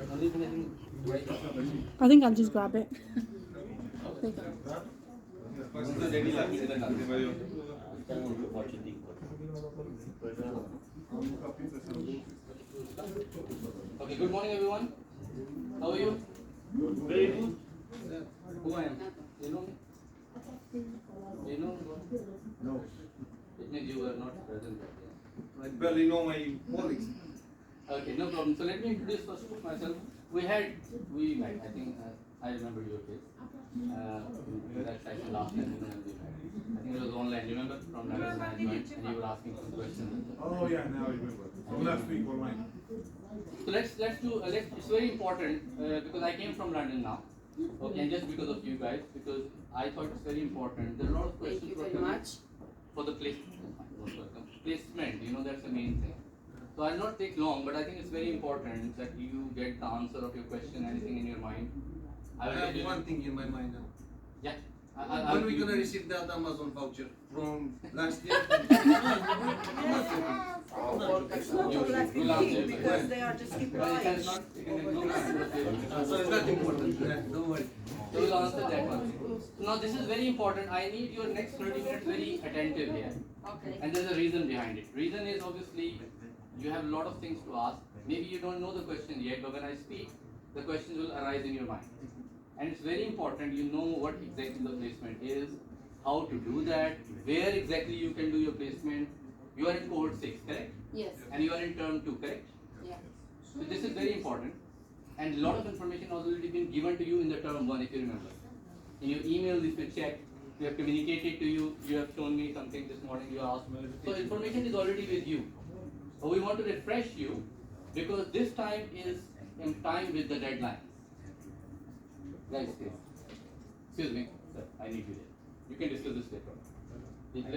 I think I'll just grab it. There you go. Okay, good morning everyone. How are you? Very good. Who I am? You know me? You know? No. It means you were not present that day. I barely know my colleagues. Okay, no problem. So let me introduce first myself. We met, I think, I remember your case. In that session last time, when we met. I think it was online, remember? From London Management, and you were asking some questions. Oh yeah, now I remember. From last week online. So let's do, it's very important because I came from London now. Okay, and just because of you guys, because I thought it's very important. There are a lot of questions Thank you very much. for the placement, you know, that's the main thing. So I'll not take long, but I think it's very important that you get the answer of your question, anything in your mind. I have one thing in my mind now. Yeah. When are we gonna receive that Amazon voucher from last year? It's not a plastic thing because they are just keep buying. So it's not important. Don't worry. So we'll answer that one. Now this is very important. I need your next 30 minutes very attentive here. Okay. And there's a reason behind it. Reason is obviously you have a lot of things to ask. Maybe you don't know the question yet, but when I speak, the questions will arise in your mind. And it's very important you know what exactly the placement is, how to do that, where exactly you can do your placement. You are in cohort 6, correct? Yes. And you are in term 2, correct? Yeah. So this is very important. And a lot of information has already been given to you in the term 1, if you remember. In your email, if you check, we have communicated to you, you have shown me something this morning, you asked. So information is already with you. But we want to refresh you because this time is in time with the deadline. Guys, please. Excuse me, sir, I need you there. You can discuss this later. Okay,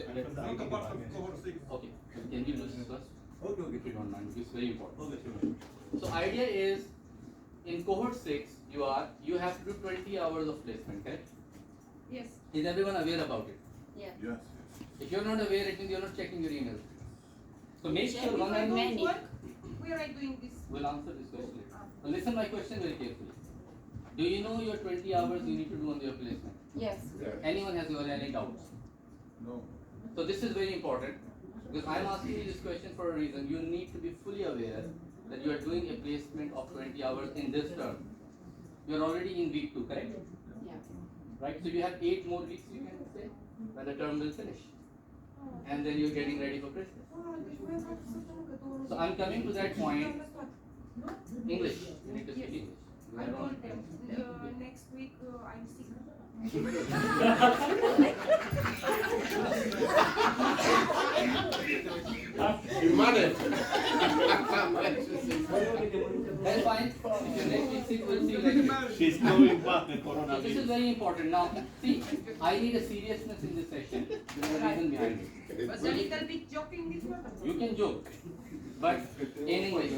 can you do this first? Okay. If you don't mind, it's very important. So idea is, in cohort 6, you have to do 20 hours of placement, correct? Yes. Is everyone aware about it? Yeah. Yes. If you're not aware, it means you're not checking your email. So make sure Check one if I and don't work. Where are you doing this? we'll answer this question later. Now listen my question very carefully. Do you know your 20 hours you need to do on your placement? Yes. Anyone has any doubts? No. So this is very important because I'm asking you this question for a reason. You need to be fully aware that you are doing a placement of 20 hours in this term. You are already in week 2, correct? Yeah. Right? So you have 8 more weeks, you can say, when the term will finish. And then you're getting ready for Christmas. So I'm coming to that point. English. You need to speak English. I told them next week I'm sick. You manage. That's fine. If your next week sick, we'll see you next week. She's going back the So this is coronavirus. very important. Now, see, I need a seriousness in this session. There is a reason behind it. But a little bit joking with her. You can joke, but in English.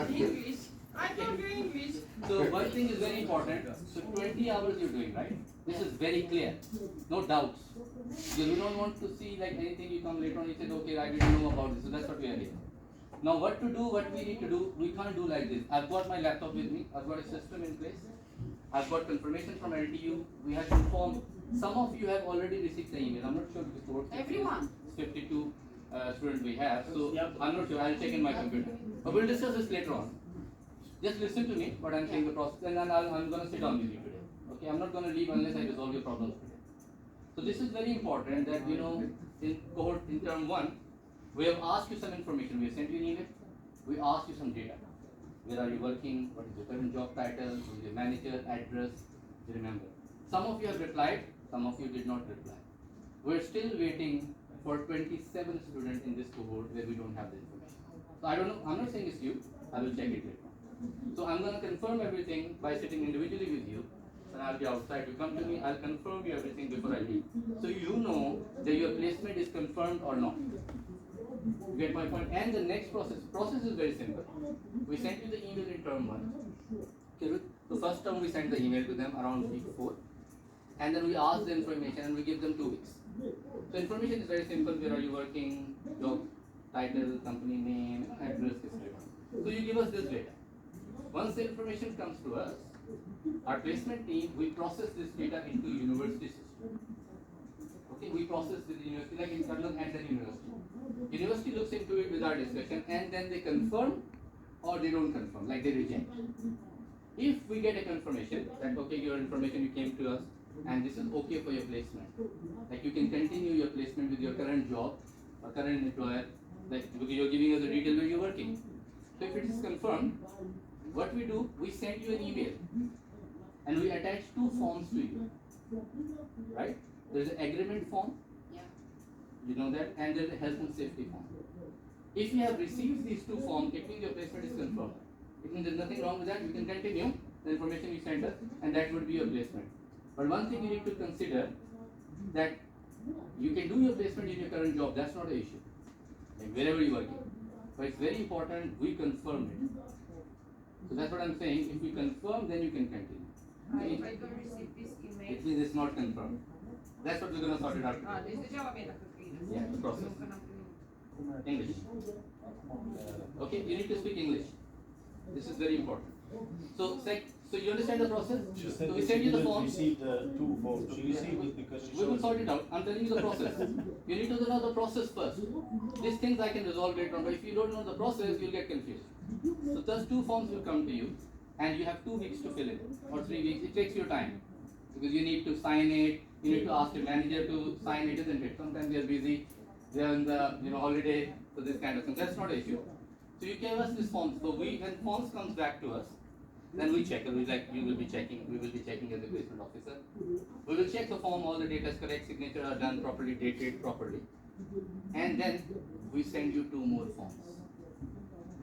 English. I told you English. So one thing is very important. So 20 hours you're doing, right? This is very clear. No doubts. You don't want to see like anything you come later on, you said, okay, I didn't know about this. So that's what we are here. Now what to do, what we need to do, we can't do like this. I've got my laptop with me. I've got a system in place. I've got confirmation from LTU. We have informed. Some of you have already received the email. I'm not sure if it's towards Everyone. 52 students we have. So I'm not sure. I'll check in my computer. But we'll discuss this later on. Just listen to me, what I'm saying the process, and then I'm going to sit down with you today. Okay, I'm not going to leave unless I resolve your problems today. So this is very important that you know in cohort in term 1, we have asked you some information. We have sent you an email. We asked you some data. Where are you working? What is your current job title? Who is your manager? Address? You remember. Some of you have replied. Some of you did not reply. We're still waiting for 27 students in this cohort where we don't have the information. So I don't know. I'm not saying it's you. I will check it later. So I'm going to confirm everything by sitting individually with you, and I'll be outside. You come to me, I'll confirm you everything before I leave. So you know that your placement is confirmed or not. You get my point? And the next process is very simple. We sent you the email in term 1. Okay, the first term we sent the email to them around week 4. And then we ask the information and we give them 2 weeks. So information is very simple. Where are you working, job title, company name, address, etc. So you give us this data. Once the information comes to us, our placement team, we process this data into university system. Okay, we process with the university like internal and then university. University looks into it with our discussion and then they confirm or they don't confirm, like they reject. If we get a confirmation that okay, your information you came to us and this is okay for your placement, like you can continue your placement with your current job or current employer, like because you're giving us a detail where you're working. So if it is confirmed, what we do, we send you an email and we attach two forms to you, right? There's an agreement form, you know that, and there's a health and safety form. If you have received these two forms, it means your placement is confirmed. It means there's nothing wrong with that, you can continue the information you sent us and that would be your placement. But one thing you need to consider that you can do your placement in your current job, that's not an issue, like wherever you're working. But it's very important we confirm it. So that's what I'm saying, if we confirm then you can continue. I don't receive this email. It means it's not confirmed. That's what we're going to sort it out today. Deci degeaba mi-e dacă scrie. Yeah, the process. Că n-am primit. English. Okay, you need to speak English. This is very important. So you understand the process? She So said we that send she you the didn't form. receive the two forms. She received it because she We will showed sort it out. I'm telling you the process. You need to know the process first. These things I can resolve later on, but if you don't know the process, you'll get confused. So those two forms will come to you, and you have 2 weeks to fill it, or 3 weeks. It takes your time because you need to sign it. You need to ask your manager to sign it, isn't it? Sometimes they are busy, they are on the holiday, so this kind of thing. That's not an issue. So you gave us this form. So when forms comes back to us, then we check. We will be checking as a placement officer. We will check the form, all the data is correct, signature are done properly, dated properly, and then we send you 2 more forms.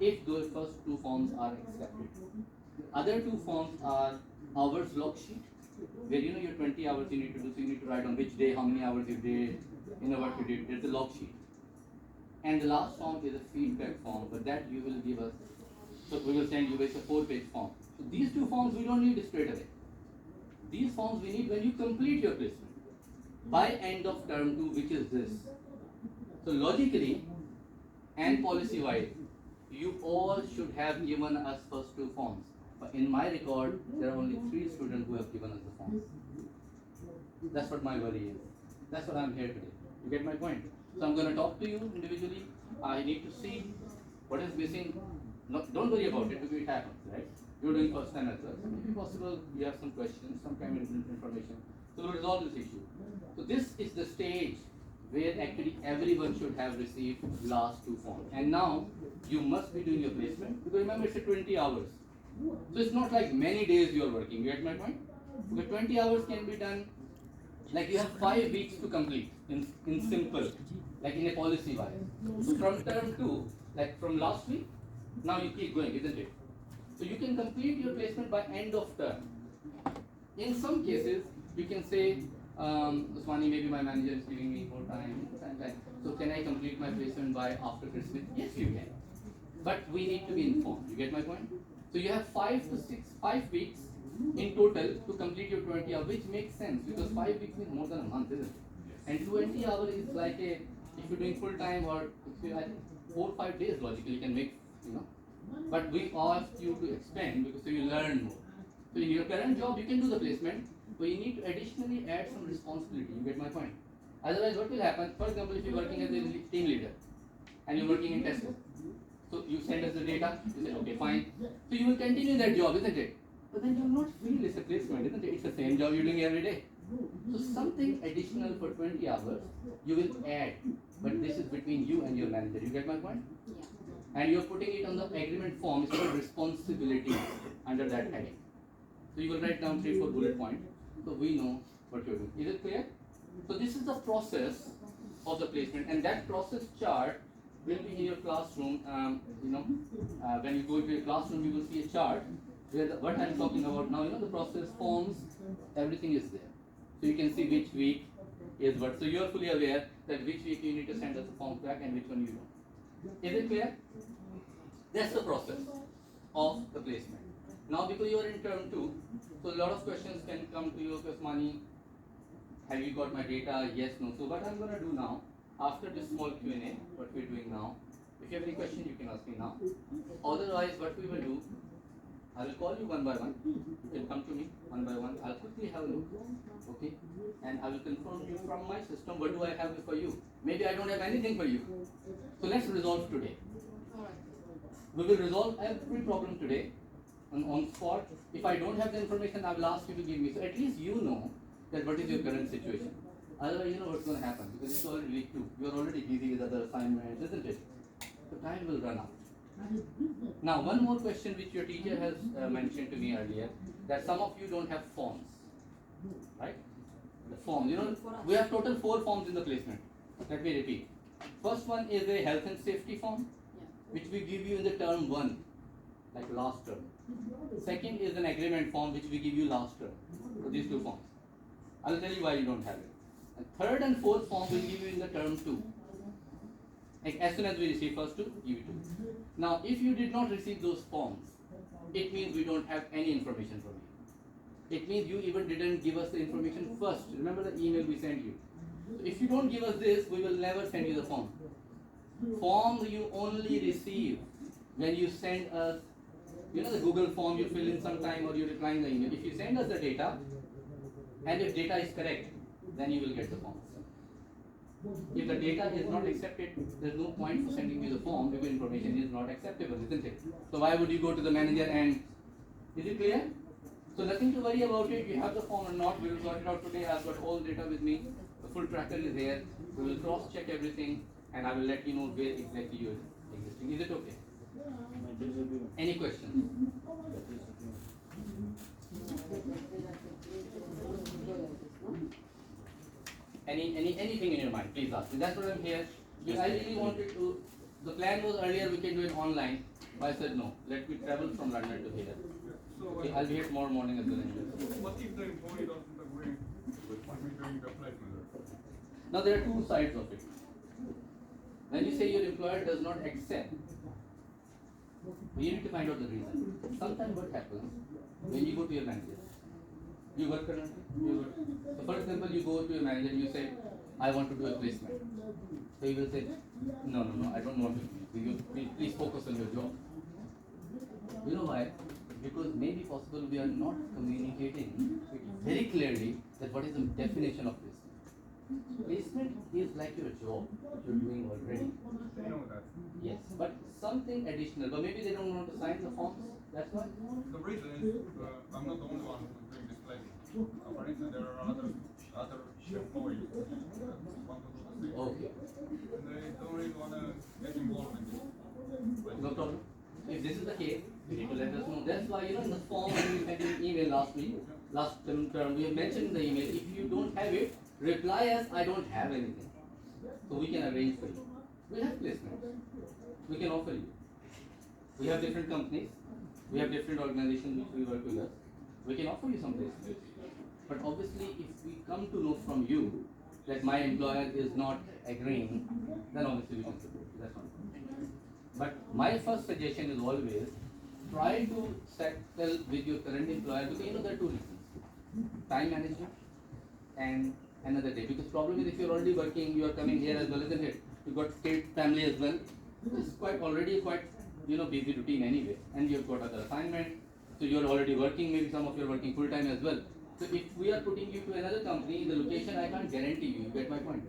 If those first 2 forms are accepted, other 2 forms are hours log sheet, where your 20 hours you need to do, so you need to write on which day, how many hours you did, what you did. There's a log sheet. And the last form is a feedback form, but that you will give us. So we will send you with a 4-page form. So these 2 forms we don't need straight away. These forms we need when you complete your placement by end of term 2, which is this. So logically and policy-wise, you all should have given us first 2 forms. But in my record, there are only 3 students who have given us the forms. That's what my worry is. That's what I'm here today. You get my point? So I'm going to talk to you individually. I need to see what is missing. Don't worry about it because it happens, right? You're doing first time as well. So maybe possible you have some questions, some kind of information. So we'll resolve this issue. So this is the stage where actually everyone should have received last 2 forms. And now you must be doing your placement because remember it's a 20 hours. So it's not like many days you are working. You get my point? Because 20 hours can be done like you have 5 weeks to complete in simple, like in a policy wise. So from term 2, like from last week, now you keep going, isn't it? So you can complete your placement by end of term. In some cases, you can say, Usmani, maybe my manager is giving me more time. So can I complete my placement by after Christmas? Yes, you can. But we need to be informed. You get my point? So you have 5 weeks in total to complete your 20 hours, which makes sense because 5 weeks means more than a month, isn't it? And 20 hours is like if you're doing full time or I think 4 or 5 days logically can make, But we ask you to expand because so you learn more. So in your current job, you can do the placement, but you need to additionally add some responsibility. You get my point? Otherwise, what will happen? For example, if you're working as a team leader and you're working in Tesco, so you send us the data, you say, okay, fine. So you will continue that job, isn't it? But then you will not feel it's a placement, isn't it? It's the same job you're doing every day. So something additional for 20 hours you will add, but this is between you and your manager. You get my point? And you're putting it on the agreement form. It's called responsibility under that heading. So you will write down 3 or 4 bullet points, so we know what you're doing. Is it clear? So this is the process of the placement, and that process chart will be in your classroom. When you go to your classroom, you will see a chart where what I'm talking about now. The process forms, everything is there. So you can see which week is what. So you are fully aware that which week you need to send us the forms back and which one you don't. Is it clear? That's the process of the placement. Now because you are in term 2, so a lot of questions can come to you, Usmani, have you got my data? Yes, no. So what I'm going to do now, after this small Q&A, what we're doing now, if you have any question, you can ask me now. Otherwise, what we will do, I will call you one by one. You can come to me one by one. I'll quickly have a look. Okay? And I will confirm you from my system. What do I have for you? Maybe I don't have anything for you. So let's resolve today. We will resolve every problem today on spot. If I don't have the information, I will ask you to give me. So at least you know that what is your current situation. Otherwise, you know what's going to happen because it's already week 2. You are already busy with other assignments, isn't it? So time will run out. Now, one more question which your teacher has mentioned to me earlier, that some of you don't have forms, right? The forms, you know, we have total 4 forms in the placement. Let me repeat. First one is a health and safety form, which we give you in the term 1, like last term. Second is an agreement form, which we give you last term. So these 2 forms. I'll tell you why you don't have it. And third and fourth form we'll give you in the term 2. Like as soon as we receive first 2, give it to you. Now, if you did not receive those forms, it means we don't have any information from you. It means you even didn't give us the information first. Remember the email we sent you. So if you don't give us this, we will never send you the form. Forms you only receive when you send us, you know, the Google form you fill in sometime or you reply in the email. If you send us the data, and if data is correct, then you will get the forms. If the data is not accepted, there's no point for sending you the form because information is not acceptable, isn't it? So why would you go to the manager and, is it clear? So nothing to worry about it, you have the form or not, we will sort it out today. I've got all data with me, the full tracker is here, we will cross check everything and I will let you know where exactly you are existing. Is it okay? Any questions? Anything in your mind, please ask me. That's what I'm here. Because I really wanted to, the plan was earlier we can do it online, but I said no, let me travel from London to here. So Okay, I'll be here tomorrow morning as well. what if the employee doesn't agree with me doing the placement? Now there are 2 sides of it. When you say your employer does not accept, you need to find out the reason. Sometimes what happens when you go to your manager, you work currently? You work. So for example, you go to your manager and you say, I want to do a placement. So he will say, no, I don't want to. Please focus on your job. You know why? Because maybe possible we are not communicating very clearly that what is the definition of placement. Placement is like your job, what you're doing already. They know that. Yes, but something additional. But maybe they don't want to sign the forms. That's why. The reason is I'm not the only one who's doing this placement. For instance, there are other employees that want to do the same. Okay. And they don't really want to get involved in this. No problem. If this is the case, you need to let us know. That's why, you know, in the form when we sent you an email last term, we mentioned in the email, if you don't have it, reply us, I don't have anything. So we can arrange for you. We have placements. We can offer you. We have different companies. We have different organizations which we work with us. We can offer you some placements. But obviously, if we come to know from you that my employer is not agreeing, then obviously we can support you. That's not. But my first suggestion is always try to settle with your current employer because you know there are 2 reasons: time management and another day. Because problem is if you're already working, you are coming here as well, isn't it? You've got kid, family as well. It's already quite busy routine anyway, and you've got other assignments. So you're already working. Maybe some of you are working full time as well. So if we are putting you to another company, the location I can't guarantee you. You get my point?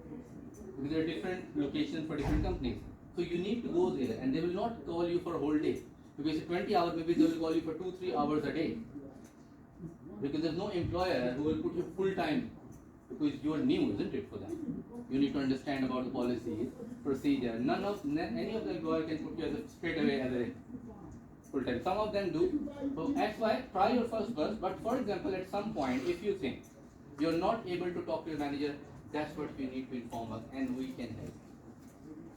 Because there are different locations for different companies. So you need to go there, and they will not call you for a whole day. Because it's 20 hours, maybe they will call you for 2-3 hours a day. Because there's no employer who will put you full time. Because you are new, isn't it, for them? You need to understand about the policies, procedure. Any of the employer can put you as straight away as a full time. Some of them do. So that's why try your first. But for example, at some point, if you think you're not able to talk to your manager, that's what you need to inform us, and we can help.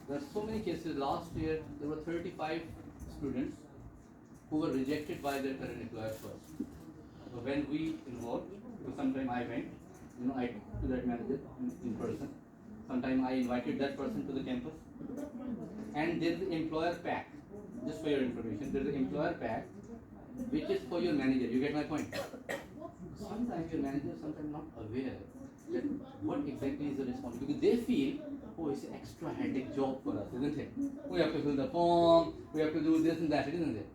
There are so many cases. Last year, there were 35 students who were rejected by their current employer first. So when we involved, because sometime I went, I talked to that manager in person. Sometime I invited that person to the campus. And there is the employer pack, just for your information, there is the employer pack, which is for your manager. You get my point? Sometimes your manager is sometimes not aware that what exactly is the responsibility. Because they feel, oh, it's an extra headache job for us, isn't it? We have to fill the form, we have to do this and that, isn't it?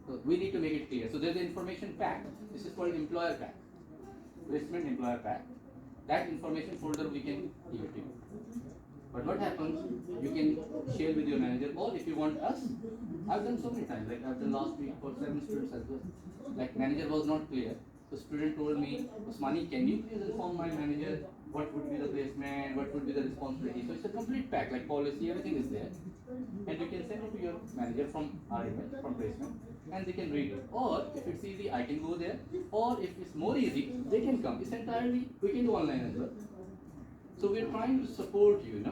So we need to make it clear. So there's an information pack. This is called employer pack. Placement employer pack. That information folder we can give it to you. But what happens, you can share with your manager, or if you want us, I've done so many times, like I've done last week for 7 students as well. Like manager was not clear. The student told me, Usmani, can you please inform my manager what would be the placement, what would be the responsibility. So it's a complete pack, like policy, everything is there. And you can send it to your manager from our email, from placement, and they can read it. Or if it's easy, I can go there. Or if it's more easy, they can come. It's entirely, we can do online as well. So we're trying to support you,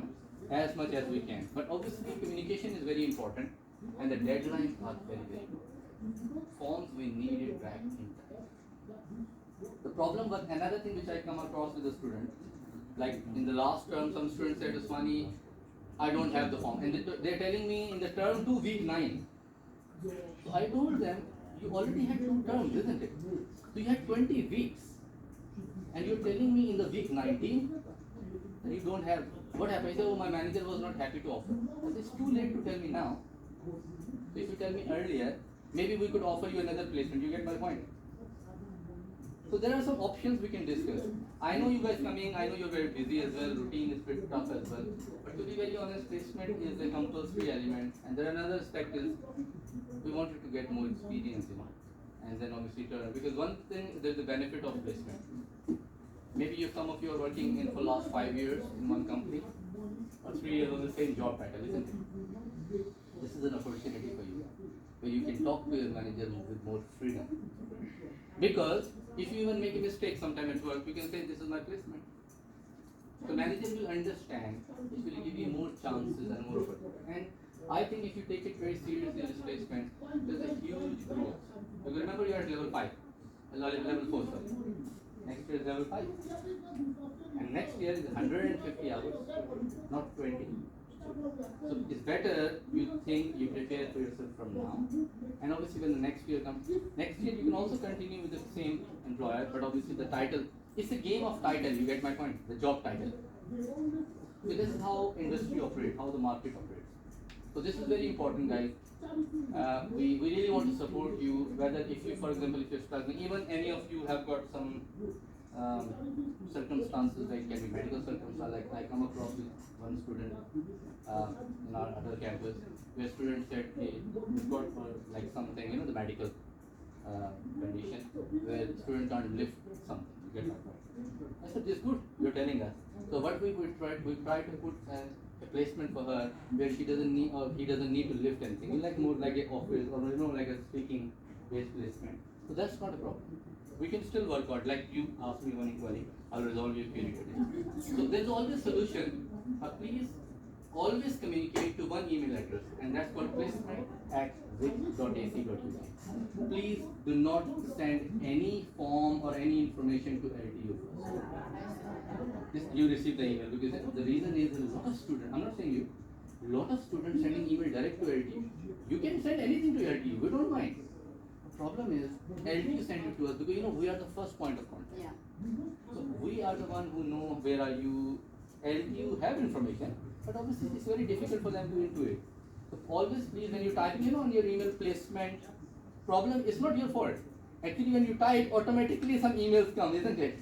as much as we can. But obviously communication is very important, and the deadlines are very, very important. Forms, we need it back in time. The problem was another thing which I come across with the student, like in the last term, some students said, Usmani, I don't have the form. And they're telling me in the term 2, week 9. So I told them, you already had 2 terms, isn't it? So you had 20 weeks. And you're telling me in the week 19, that you don't have. What happened? He said, oh, my manager was not happy to offer. I said, it's too late to tell me now. So if you tell me earlier, maybe we could offer you another placement. You get my point? So there are some options we can discuss. I know you guys coming, I know you're very busy as well, routine is pretty tough as well. But to be very honest, placement is a compulsory element. And there are another aspect is, we want you to get more experience, and then obviously turn. Because one thing, there's the benefit of placement. Maybe some of you are working in for last 5 years in one company, or 3 years on the same job title, isn't it? This is an opportunity for you, where you can talk to your manager with more freedom. Because if you even make a mistake sometime at work, you can say, this is my placement. The manager will understand, it will give you more chances and more opportunity. And I think if you take it very seriously, this placement, there's a huge growth. Because remember, you are at level 5, level 4, sorry. Next year is level 5. And next year is 150 hours, not 20. So it's better you think, you prepare for yourself from now. And obviously when the next year comes, next year you can also continue with the same employer, but obviously the title, it's a game of title, you get my point, the job title. So this is how industry operates, how the market operates. So this is very important, guys. We really want to support you, whether if you, for example, if you're struggling, even any of you have got some circumstances, like can be medical circumstances, like I come across with one student in our other campus, where student said, hey, we've got for like something, the medical condition, where student can't lift something, you get my point. I said, this is good, you're telling us. So what we try to put a placement for her where she doesn't need, or he doesn't need to lift anything. Like more like a office, or like a speaking based placement. So that's not a problem. We can still work out, like you asked me one equally, I'll resolve your query today. So there's always solution. Please always communicate to one email address, and that's called placement@vic.ac.uk. Please do not send any form or any information to LTU first. You receive the email, because the reason is a lot of students, I'm not saying you, a lot of students sending email direct to LTU. You can send anything to LTU, we don't mind. The problem is LTU send it to us because we are the first point of contact. Yeah. So we are the one who know where are you. LTU have information, but obviously it's very difficult for them to intuit. So always please, when you type on your email placement, problem is not your fault. Actually when you type, automatically some emails come, isn't it?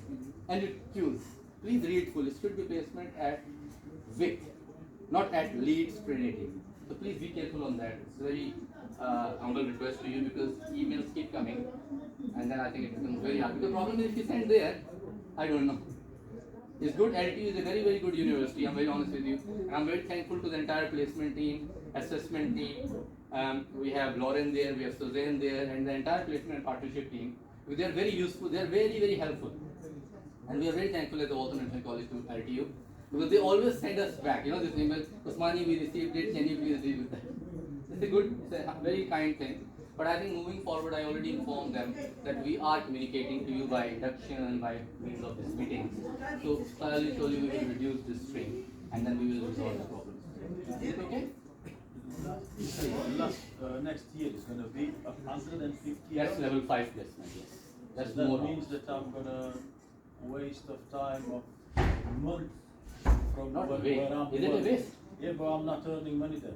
And you choose. Please read full. It should be placement at Vic, not at Leeds Trinity. So please be careful on that. It's very humble request to you, because emails keep coming, and then I think it becomes very hard. Because the problem is if you send there, I don't know. It's good. LTU is a very, very good university. I'm very honest with you. And I'm very thankful to the entire placement team, assessment team. We have Lauren there, we have Suzanne there, and the entire placement and partnership team. They are very useful. They are very, very helpful. And we are very thankful at the Walton National College to LTU, because they always send us back. This email, Usmani, we received it. Can you please deal with that? It's a good, it's a very kind thing. But I think moving forward, I already informed them that we are communicating to you by induction and by means of this meeting. So slowly we will reduce this strain, and then we will resolve the problems. Is it okay? You say next year is going to be 150. That's level 5 placement, yes. That's So that more means hours. that I'm going to waste of time of month from Not where waste. I'm Is it a working. waste? Yeah, but I'm not earning money then.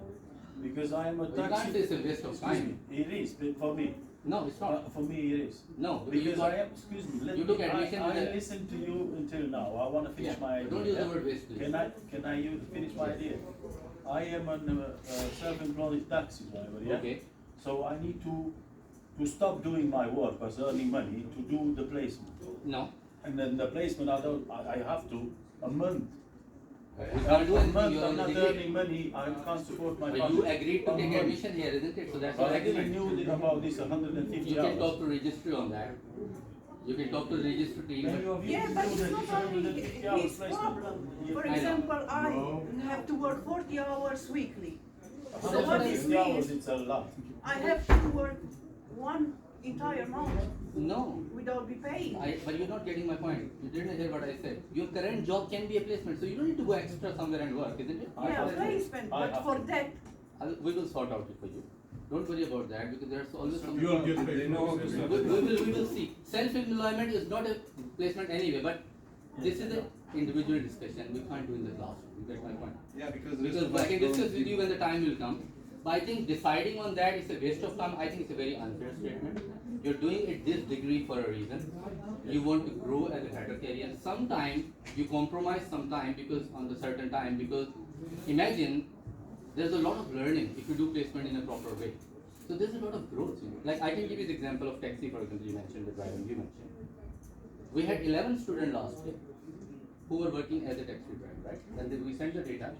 Because I'm a You can't taxi. say it's a waste of time. It is, but for me. No, it's not. For me, it is. No, Because you I am, excuse me, let you me, took admission I with a- listened to you until now, I wanna finish Yeah, my idea. don't use the yeah? word waste, please. Can I finish my idea? I am a self-employed taxi driver, yeah? Okay. So I need to stop doing my work as earning money to do the placement. No. And then the placement, I have to, a month. You Without can't do a anything, month, you're I'm on the not degree. earning money, I can't support my But family. you agreed to A take month. admission here, isn't it? So that's But your I didn't agreement. knew about this 150 You can hours. talk to registry on that. You can talk to the registry team. Many of you Yeah, know but that it's not it's only 150 hours his placement. problem. For I know. example, I No. have to work 40 hours weekly. So what 150 this hours, means, it's a lot. I have to work one entire month No. without be paid. But you're not getting my point. You didn't hear what I said. Your current job can be a placement, so you don't need to go extra somewhere and work, isn't it? I Yeah, have to. placement, I but have for to. that, We will sort out it for you. Don't worry about that because there's always some. You will get paid. They know how to We will see. Self-employment is not a placement anyway, but this is an individual discussion. We can't do in the class. You get my point? Yeah, because. Because I can discuss with you when the time will come. But I think deciding on that is a waste of time. I think it's a very unfair statement. You're doing it this degree for a reason. You want to grow as a better career. Sometimes you compromise sometime because on the certain time because imagine there's a lot of learning if you do placement in a proper way. So there's a lot of growth. Like I can give you the example of taxi, for example, you mentioned the driving you mentioned. We had 11 students last year who were working as a taxi driver, right? And then we sent the data.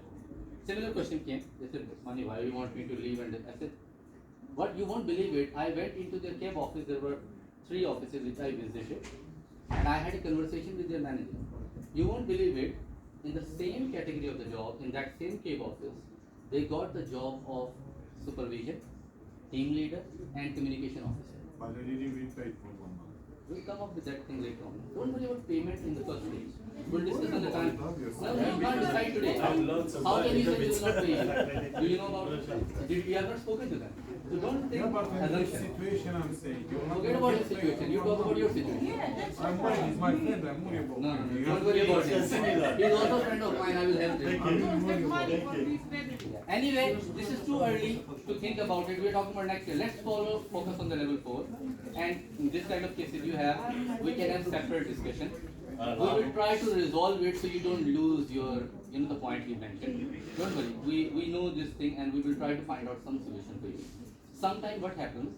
Similar question came. They said, Mani, why do you want me to leave? And I said, what you won't believe it. I went into their cab office. There were 3 offices which I visited, and I had a conversation with their manager. You won't believe it. In the same category of the job, in that same cab office, they got the job of supervision, team leader, and communication officer. But they didn't be paid for 1 month. We'll come up with that thing later on. Don't worry about payment in the first place. We'll discuss on the time. No, you can't decide today. I've learned some How can you say habits. they will not pay you? Do you know about it? We have not spoken to them. So don't think Yeah, but in this assumption. situation I'm saying, you're not Forget gonna about get your paid situation. for You 1 talk about month. your situation. yeah, that's I'm worried, he's my friend, I'm worried about No, him. You don't have worry to about pay him. It's similar. He's also a friend of mine. I will help Thank him. you. I'm worried about him. For these babies. Anyway, this is too early to think about it. We're talking about next year. Let's focus on the level 4. And in this kind of cases you have, we can have separate discussion. We will try to resolve it so you don't lose your, the point you mentioned. Don't worry. We know this thing and we will try to find out some solution for you. Sometimes what happens,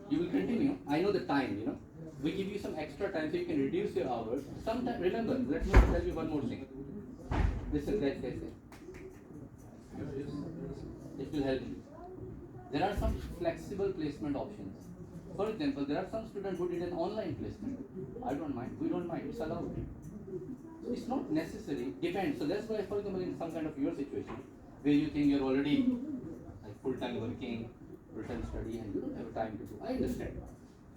you will continue. I know the time, We give you some extra time so you can reduce your hours. Sometimes, remember, let me tell you one more thing. Listen, guys. It will help you. There are some flexible placement options. For example, there are some students who did an online placement. I don't mind. We don't mind. It's allowed. So it's not necessary. Depends. So that's why, for example, in some kind of your situation, where you think you're already like full-time working, full-time study, and you don't have time to do. I understand.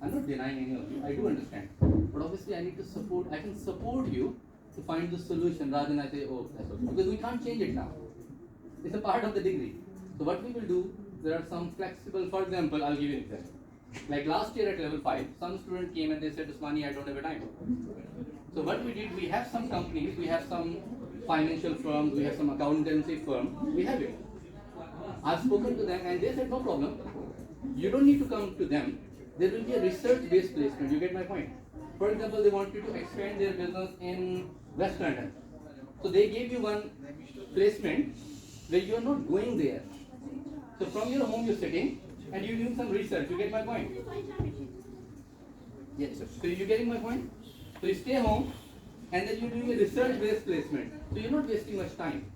I'm not denying any of you. I do understand. But obviously, I need to support. I can support you to find the solution rather than I say, oh, that's okay. Because we can't change it now. It's a part of the degree. So what we will do, there are some flexible, for example, I'll give you an example. Like last year at level 5, some student came and they said, Usmani, I don't have a time. So what we did, we have some companies, we have some financial firms, we have some accountancy firm, we have it. I've spoken to them and they said, no problem. You don't need to come to them. There will be a research-based placement, you get my point. For example, they want you to expand their business in West London. So they gave you one placement where you are not going there. So from your home you're sitting and you're doing some research, you get my point? Yes, sir. So you're getting my point? So you stay home and then you're doing a research-based placement. So you're not wasting much time.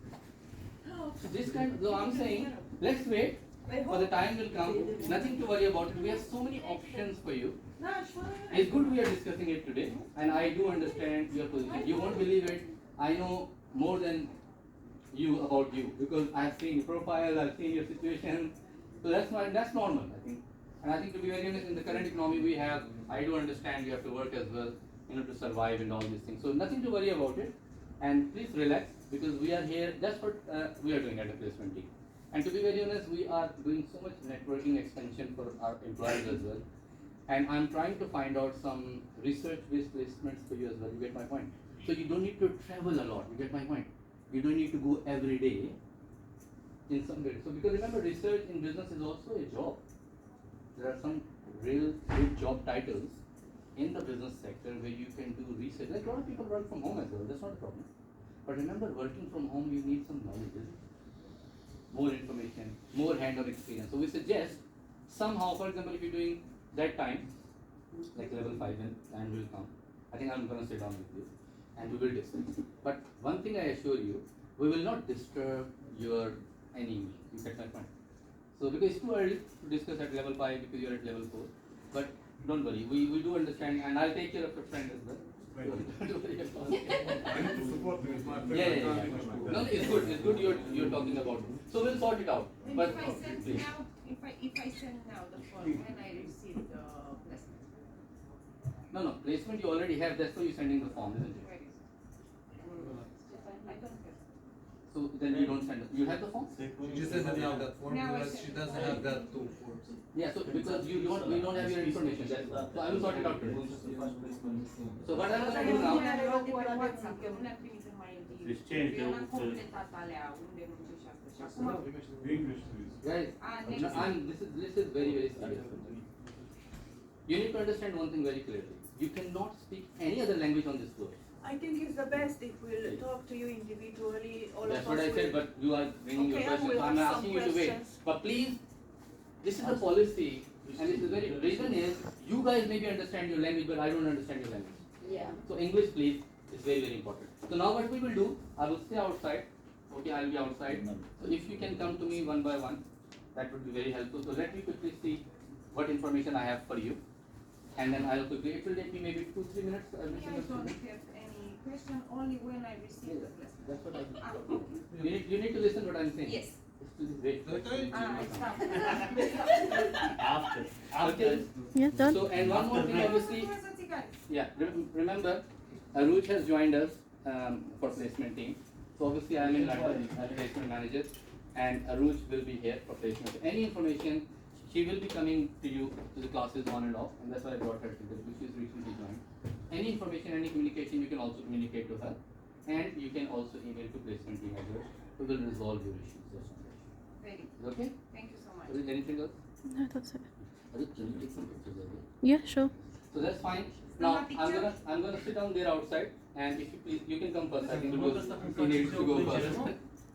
So this kind, so I'm saying, let's wait for the time will come. Nothing to worry about it. We have so many options for you. It's good we are discussing it today, and I do understand your position. You won't believe it. I know more than you about you because I have seen your profile, I've seen your situation. So that's normal, I think. And I think to be very honest, in the current economy we have, I do understand you have to work as well, to survive and all these things. So nothing to worry about it. And please relax because we are here. That's what we are doing at the placement team. And to be very honest, we are doing so much networking expansion for our employees as well. And I'm trying to find out some research-based placements for you as well. You get my point? So you don't need to travel a lot. You get my point? You don't need to go every day in some way. So because remember, research in business is also a job. There are some real good job titles in the business sector where you can do research. Like a lot of people work from home as well, that's not a problem. But remember, working from home, you need some knowledge, isn't it? More information, more hand-on experience. So we suggest somehow, for example, if you're doing that time, like level 5 and will come, I think I'm going to sit down with you and we will discuss. But one thing I assure you, we will not disturb your any meeting. You get my point? So because it's too early to discuss at level 5 because you're at level 4. But don't worry, we do understand, and I'll take care of your friend as well. Don't worry about it. I need to support you with my Yeah. No, it's good you're talking about it. So we'll sort it out. And But if I send please. now, if I send now the form when I receive the placement, No, placement you already have, that's why you're sending the form, isn't it? where is it? I don't have. So then you don't send it. You have the form? She just doesn't have that form Now I because send she it. doesn't have that two forms. Yeah, so because we don't have your information, that's why. So I will sort it out today. So what I'm going to do now, WhatsApp, că nu ne-a trimis în mai întâi. Deci change Eu the- n-am completat alea unde muncește și asta. Și acum, English, please. guys, this is very serious. You need to understand one thing very clearly. You cannot speak any other language on this floor. I think it's the best if we'll talk to you individually, all That's of what us I said, will- but you are bringing your Okay, I questions. will I'm have some asking you to wait. questions. But please, this is the policy, and this is very reason is you guys maybe understand your language, but I don't understand your language. Yeah. So English, please, is very important. So now what we will do, I will stay outside. Okay, I'll be outside. So if you can come to me one by one, that would be very helpful. So let me quickly see what information I have for you, and then I'll quickly. It will take me maybe 2-3 minutes. me, I don't have any question, only when I receive the placement. That's what I. Ah, You need to listen what I'm saying. Yes. Please wait. I stop. After. Okay. Yeah, done. So and one more thing, obviously. Yeah, remember, Aruj has joined us for placement team. So obviously I am in London as placement manager, and Aruj will be here for placement. Any information, she will be coming to you to the classes on and off, and that's why I brought her today, which is recently joined. Any information, any communication, you can also communicate to her, and you can also email to placement team as well. We will resolve your issues. That's not an issue. Very good. Is okay? Thank you so much. Aruj, anything else? No, that's it. Aruj, can you take some pictures of it? Yeah, sure. So that's fine. Still Now not picture? I'm gonna sit down there outside, and if you please, you can come first. I think he needs to go first.